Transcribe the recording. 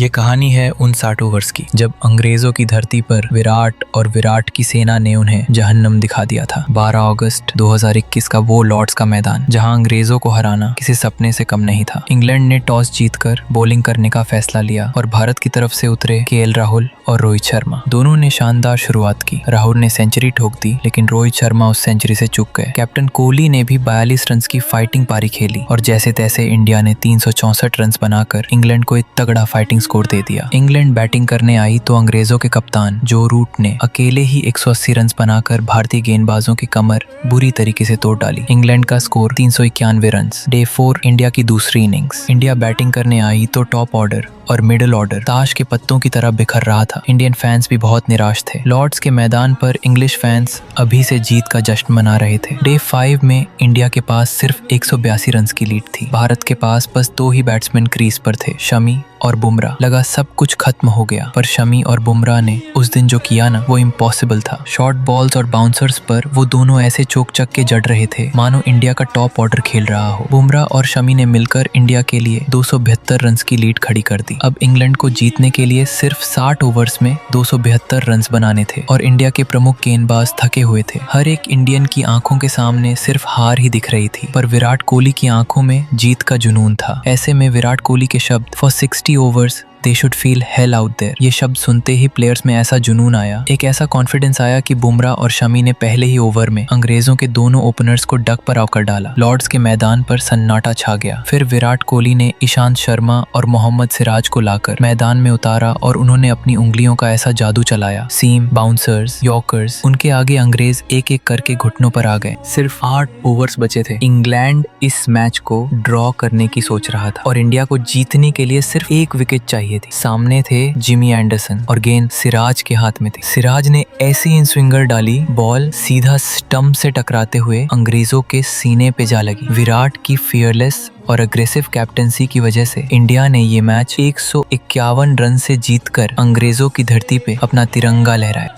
ये कहानी है उन 60 वर्ष की जब अंग्रेजों की धरती पर विराट और विराट की सेना ने उन्हें जहन्नम दिखा दिया था। 12 अगस्त 2021 का वो लॉर्ड्स का मैदान जहां अंग्रेजों को हराना किसी सपने से कम नहीं था। इंग्लैंड ने टॉस जीतकर बॉलिंग करने का फैसला लिया और भारत की तरफ से उतरे केएल राहुल और रोहित शर्मा। दोनों ने शानदार शुरुआत की। राहुल ने सेंचुरी ठोक दी, लेकिन रोहित शर्मा उस सेंचुरी से चूक गए। कैप्टन कोहली ने भी 42 रन की फाइटिंग पारी खेली और जैसे तैसे इंडिया ने 364 रन बनाकर इंग्लैंड को एक तगड़ा फाइटिंग स्कोर दे दिया। इंग्लैंड बैटिंग करने आई तो अंग्रेजों के कप्तान जो रूट ने अकेले ही 180 रन बनाकर भारतीय गेंदबाजों की कमर बुरी तरीके से तोड़ डाली। इंग्लैंड का स्कोर 391 रन। डे 4 इंडिया की दूसरी इनिंग्स। इंडिया बैटिंग करने आई तो टॉप ऑर्डर और मिडिल ऑर्डर ताश के पत्तों की तरह बिखर रहा था। इंडियन फैंस भी बहुत निराश थे। लॉर्ड्स के मैदान पर इंग्लिश फैंस अभी से जीत का जश्न मना रहे थे। डे 5 में इंडिया के पास सिर्फ 182 रन की लीड थी। भारत के पास बस 2 ही बैट्समैन क्रीज पर थे, शमी और बुमराह। लगा सब कुछ खत्म हो गया, पर शमी और बुमराह ने उस दिन जो किया ना, वो इम्पॉसिबल था। शॉर्ट बॉल्स और बाउंसर्स पर वो दोनों ऐसे चौक चक के जड़ रहे थे मानो इंडिया का टॉप ऑर्डर खेल रहा हो। बुमराह और शमी ने मिलकर इंडिया के लिए 272 रन की लीड खड़ी कर दी। अब इंग्लैंड को जीतने के लिए सिर्फ 60 ओवर्स में 272 रन बनाने थे और इंडिया के प्रमुख गेंदबाज थके हुए थे। हर एक इंडियन की आंखों के सामने सिर्फ हार ही दिख रही थी, पर विराट कोहली की आंखों में जीत का जुनून था। ऐसे में विराट कोहली के शब्द for 60 overs they should feel hell out there, ये शब्द सुनते ही प्लेयर्स में ऐसा जुनून आया, एक ऐसा कॉन्फिडेंस आया कि बुमराह और शमी ने पहले ही ओवर में अंग्रेजों के दोनों ओपनर्स को डक पर आकर डाला। लॉर्ड्स के मैदान पर सन्नाटा छा गया। फिर विराट कोहली ने ईशांत शर्मा और मोहम्मद सिराज को लाकर मैदान में उतारा और उन्होंने अपनी उंगलियों का ऐसा जादू चलाया। सीम, बाउंसर्स, यॉर्कर्स, उनके आगे अंग्रेज एक एक करके घुटनों पर आ गए। सिर्फ 8 ओवर्स बचे थे। इंग्लैंड इस मैच को ड्रॉ करने की सोच रहा था और इंडिया को जीतने के लिए सिर्फ 1 विकेट चाहिए थी। सामने थे जिमी एंडरसन और गेंद सिराज के हाथ में थी। सिराज ने ऐसी इन स्विंगर डाली, बॉल सीधा स्टंप से टकराते हुए अंग्रेजों के सीने पे जा लगी। विराट की फियरलेस और अग्रेसिव कैप्टनसी की वजह से इंडिया ने ये मैच 151 रन से जीतकर अंग्रेजों की धरती पे अपना तिरंगा लहराया।